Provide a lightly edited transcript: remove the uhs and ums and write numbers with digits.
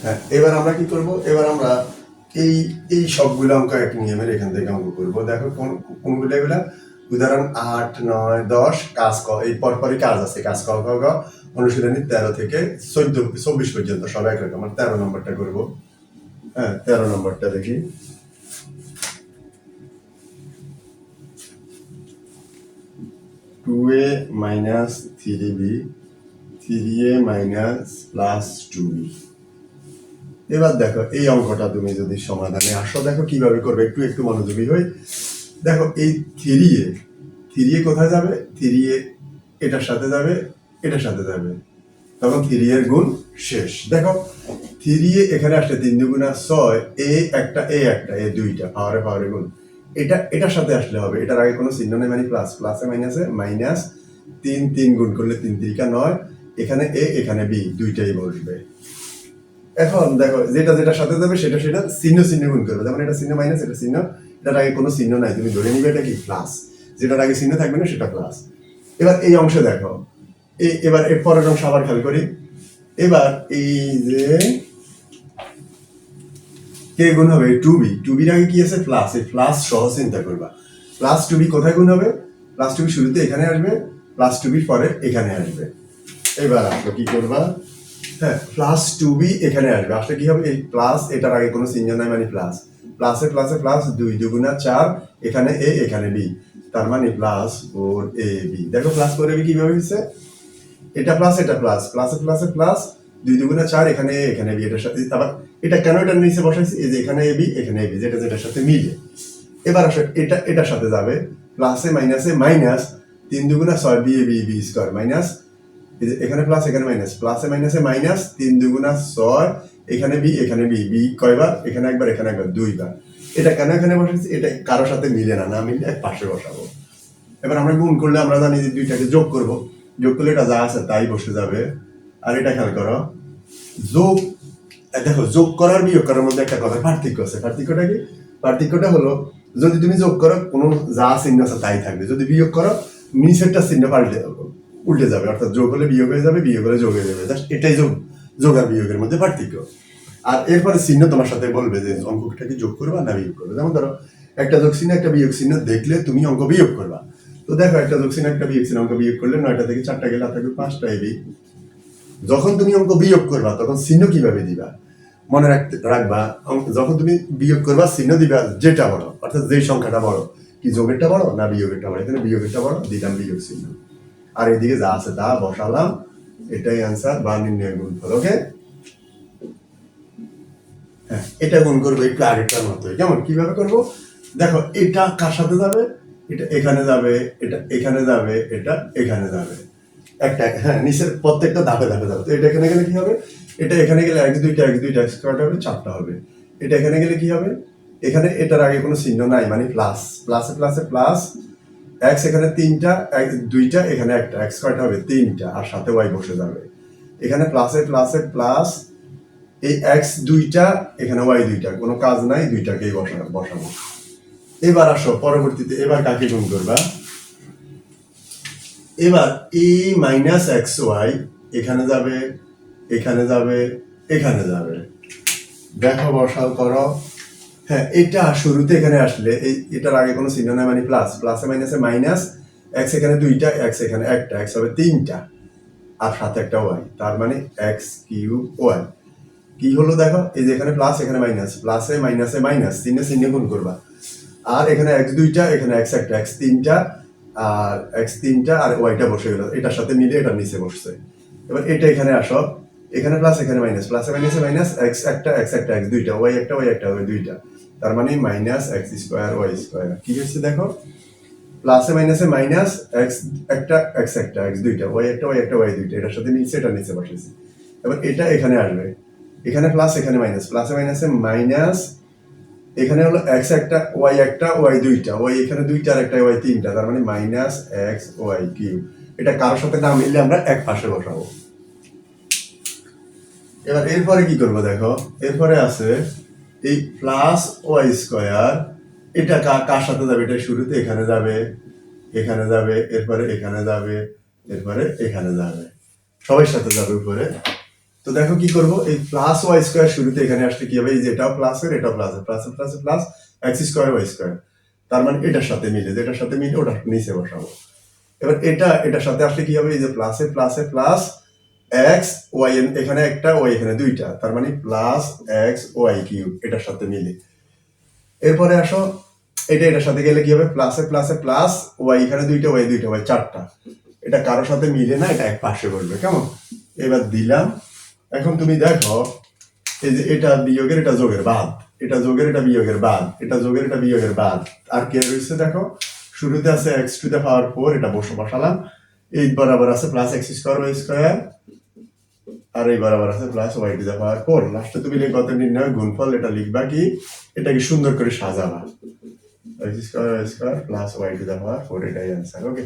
হ্যাঁ, এবার আমরা কি করব, এবার আমরা এই এই সবগুলো অঙ্ক এক নিয়মের এখান থেকে অঙ্ক করব। দেখো কোনগুলো এগুলা, উদাহরণ 8, 9, 10 কাজ ক, এই পরপরই কাজ আছে, কাজ ক খ গ, অনুশীলনী 13 থেকে 24 পর্যন্ত সব একরকম। আমরা 13 নম্বরটা করব। হ্যাঁ, 13 নম্বরটা দেখি। 2a minus 3b, 3a minus plus 2b। এবার দেখো এই অঙ্কটা তুমি যদি সমাধানে আসো, দেখো কিভাবে করবে, একটু একটু মনোযোগী হই। দেখো এই 3a কোথায় যাবে, 3a এটার সাথে যাবে, এটার সাথে যাবে, তখন 3 এর গুণ শেষ। দেখো 3a এখানে আসলে 3 দুগুণা 6, এ দুইটা পাওয়ারে গুণ, এটা এটার সাথে আসলে হবে, এটার আগে কোনো চিহ্ন নেই, মানে প্লাস, প্লাসে মাইনাসে মাইনাস, 3 গুণ করলে 3 3 9, এখানে এখানে বি দুইটাই বসবে। এখন দেখো যেটার সাথে যাবে সেটা চিহ্ন গুণ করবে, যেমন এটা চিহ্ন মাইনাস, এটা চিহ্ন, এটার আগে কোনো চিহ্ন নাই, তুমি ধরে নিবে এটা কি প্লাস, যেটার আগে চিহ্ন থাকবে না সেটা প্লাস। এবার এই অংশে দেখো, এবার এর পরের অংশ আবার খেয়াল করি। এবার এই যে কে গুণ হবে 2b আগে কি আছে প্লাস, এই প্লাস সহ চিন্তা করবা, প্লাস 2b কোথায় গুণ হবে, প্লাস 2b শুরুতে এখানে আসবে, প্লাস 2b পরে এখানে আসবে। এবার আসলে কি করবা, হ্যাঁ প্লাস 2b এখানে আসবে, আসলে কি হবে, এই প্লাস এটার আগে কোনো চিহ্ন নাই, মানে প্লাস, প্লাসে প্লাসে প্লাস, 2 দুগুণা 4, এখানে এখানে বি, তার মানে প্লাস 4ab। দেখো প্লাস 4ab কিভাবে হচ্ছে, এটা প্লাস এটা প্লাস, প্লাসে প্লাসে প্লাস, 2 দুগুণা 4, এখানে বি, এটার সাথে আবার এটা কেন এটার নিচে বসাইছি, এই যে এখানে এবি এখানে এবি, যেটার সাথে মিলে। এবার আসলে এটার সাথে যাবে, প্লাসে মাইনাসে মাইনাস, 3 দুগুণা 6 বি স্কয়ার মাইনাস, এখানে প্লাস এখানে মাইনাস, প্লাসে মাইনাসে মাইনাস, 3 দুগুণা 6, এখানে বি কয়বার, এখানে একবার এখানে একবার দুইবার। এটা কেন এখানে বসাইছি, এটা কারোর সাথে মিলে না, মিললে এক পাশে বসাবো। এবার আমরা গুণ করলে আমরা জানি যে দুইটাকে যোগ করব, যোগ করলে এটা যা আছে তাই বসে যাবে। আর এটা খেয়াল করো, যোগ, দেখো যোগ করার বিয়োগ করার মধ্যে একটা কথা পার্থক্য আছে। পার্থক্যটা কি, পার্থক্যটা হলো যদি তুমি যোগ করো কোনো যা চিহ্ন আছে তাই থাকবে, যদি বিয়োগ করো নিচেরটা চিহ্ন উল্টে যাবে, অর্থাৎ যোগ হলে বিয়োগ হয়ে যাবে, বিয়োগ হলে যোগ হয়ে যাবে। জাস্ট এটাই যোগ আর বিয়োগের মধ্যে পার্থক্য। আর এরপরে চিহ্ন তোমার সাথে বলবে যে অঙ্কটাকে যোগ করবা না বিয়োগ করবে। যেমন ধরো একটা যোগ চিহ্ন একটা বিয়োগ চিহ্ন দেখলে তুমি অঙ্ক বিয়োগ করবা, তো দেখো একটা যোগ চিহ্ন একটা বিয়োগ চিহ্ন, অঙ্ক বিয়োগ করলে 9টা থেকে 4টা গেলে থাকবে 5টা এবি। যখন তুমি অঙ্ক বিয়োগ করবা তখন চিহ্ন কিভাবে দিবা, মনে রাখবা, যখন তুমি বিয়োগ করবা চিহ্ন দিবা যেটা বড়, অর্থাৎ যে সংখ্যাটা বড়, কি যোগেরটা বড় না বিয়োগেরটা বড়, এখানে বিয়োগেরটা বড়, দিলাম বিয়োগ চিহ্ন, আর এদিকে যা আছে তা বসালাম, এটাই আনসার বা নির্ণয় গুণফল। ওকে, হ্যাঁ এটা গুণ করবো একটু আগেরটার মতো। কেমন কিভাবে করবো, দেখো এটা কার সাথে যাবে, এটা এখানে যাবে, এটা এখানে যাবে, এটা এখানে যাবে, একটা হ্যাঁ নিচের প্রত্যেকটা ধাপে ধাপে যাবে। তো এটা এখানে গেলে কি হবে, এটা এখানে গেলে এক দুইটা স্কোয়ার হবে, 4টা হবে। এটা এখানে গেলে কি হবে, এখানে এটার আগে কোনো চিহ্ন নাই, মানে প্লাস, প্লাসে প্লাসে প্লাস, এক্স এখানে 3টা, দুইটা এখানে একটা, এক্স কয়টা হবে 3টা, আর সাথে ওয়াই বসে যাবে। এখানে প্লাসে প্লাসে প্লাস, এই এক্স 2টা এখানে ওয়াই 2টা, কোনো কাজ নাই, দুইটাকেই বসাবো। এবার আসো পরবর্তীতে, এবার কাকে গুণ করবা, এবার এ মাইনাস এক্স ওয়াই এখানে যাবে, এখানে যাবে, এখানে যাবে। দেখো বসাও করো, হ্যাঁ এটা শুরুতে এখানে আসলে এটার আগে কোনো চিহ্ন নাই, মানে প্লাস, প্লাসে মাইনাসে মাইনাস, এক্স এখানে 2টা, এক্স এখানে একটা, এক্স হবে 3টা, আর সাথে একটা ওয়াই, তার মানে এক্স কিউব ওয়াই। কি হলো দেখো, এই যে এখানে প্লাস এখানে মাইনাস, প্লাসে মাইনাসে মাইনাস, চিহ্নে গুণ করবা, আর এখানে এক্স 2টা, এখানে এক্স একটা, এক্স 3টা, আর এক্স 3টা, আর ওয়াইটা বসে গেল, এটার সাথে মিলে এটার নিচে বসছে। এবার এটা এখানে আসো, এখানে প্লাস এখানে মাইনাস, প্লাসে মাইনাসে মাইনাস, এক্স একটা, এক্স 2টা, ওয়াই একটা, ওয়াই 2টা, তার মানে minus x square y square. কি হচ্ছে দেখো, প্লাসে মাইনাসে মাইনাস, এক্স একটা, এক্স 2টা, ওয়াই একটা, ওয়াই 2টা, এটার সাথে মিলছে, এটার নিচে বসেছে। এবার এটা এখানে আসবে, এখানে প্লাস এখানে মাইনাস, প্লাসে মাইনাসে মাইনাস, এখানে হলো এক্স একটা, ওয়াই 2টা, ওয়াই এখানে 2টা, আর একটা ওয়াই 3টা, তার মানে মাইনাস এক্স ওয়াই কিউব। এটা কারোর সাথে না মিললে আমরা এক পাশে বসাবো। এবার এরপরে কি করবো দেখো, এরপরে আছে এই প্লাস ওয়াই স্কোয়ার, এটা কার সাথে যাবে, এটা শুরুতে এখানে যাবে, এখানে যাবে, এরপরে এখানে যাবে, এরপরে এখানে যাবে, সবার সাথে যাবে উপরে। তো দেখো কি করব, এই প্লাস ওয়াই স্কোয়ার শুরুতে এখানে আসলে কি হবে, এই যে এটাও প্লাসের এটাও প্লাসের, প্লাসের প্লাসের plus x square y square, তার মানে এটার সাথে মিলে, যেটার সাথে মিলে ওটা নিচে বসাবো। এবার এটার সাথে আসলে কি হবে, এই যে প্লাসে প্লাসে প্লাস এক্স ওয়াই, এখানে একটা ওয়াই এখানে দুইটা, তার মানে প্লাস এক্স ওয়াই কিউব এটার সাথে মিলে। এরপরে আসো এটার সাথে গেলে কি হবে, প্লাসে প্লাসে প্লাস ওয়াই এখানে দুইটা ওয়াই চারটা, এটা কারোর সাথে মিলে না, এটা এক পাশে বলবে কেমন। এবার দিলাম। এখন তুমি দেখো এই যে এটা বিয়োগের এটা যোগের বাদ, এটা যোগের এটা বিয়োগের বাদ, এটা যোগের এটা বিয়োগের বাদ, আর কে রয়েছে দেখো, শুরুতে আছে এক্স টু দ্য পাওয়ার 4, এটা বসালাম, এই বরাবর আছে plus x square y square, আর এই বরাবর আছে plus y to the power 4। লাস্টে তুমি কত নির্ণয় গুণফল এটা লিখবা কি, এটাকে সুন্দর করে সাজাবা, x square y square plus y to the power 4, এটাই অ্যান্সার। ওকে।